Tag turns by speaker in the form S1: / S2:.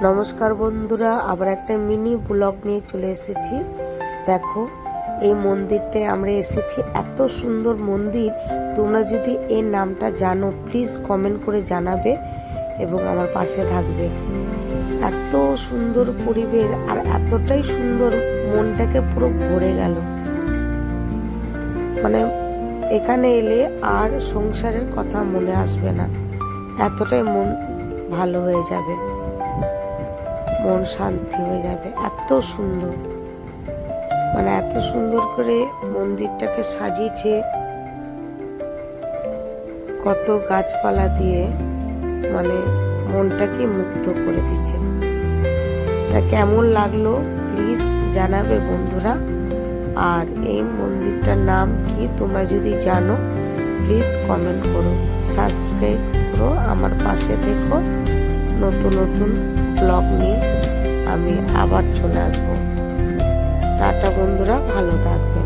S1: নমস্কার বন্ধুরা, আবার একটা মিনি ব্লগ নিয়ে চলে এসেছি। দেখো, এই মন্দিরটায় আমরা এসেছি। এত সুন্দর মন্দির। তোমরা যদি এর নামটা জানো প্লিজ কমেন্ট করে জানাবে এবং আমার পাশে থাকবে। এত সুন্দর পরিবেশ আর এতটাই সুন্দর, মনটাকে পুরো ভরে গেল। মানে এখানে এলে আর সংসারের কথা মনে আসবে না, এতটাই মন ভালো হয়ে যাবে, মন শান্তি হয়ে যাবে। এত সুন্দর, মানে এত সুন্দর করে মন্দিরটাকে সাজিয়েছে, কত গাছপালা দিয়ে, মানে মনটাকে মুগ্ধ করে দিচ্ছে। তা কেমন লাগলো প্লিজ জানাবে বন্ধুরা। আর এই মন্দিরটার নাম কি তোমরা যদি জানো প্লিজ কমেন্ট করো, সাবস্ক্রাইব করো, আমার পাশে থেকো। নতুন নতুন ব্লগ নিয়ে আমি আবার চলে আসবো। টাটা বন্ধুরা, ভালো থাকবে।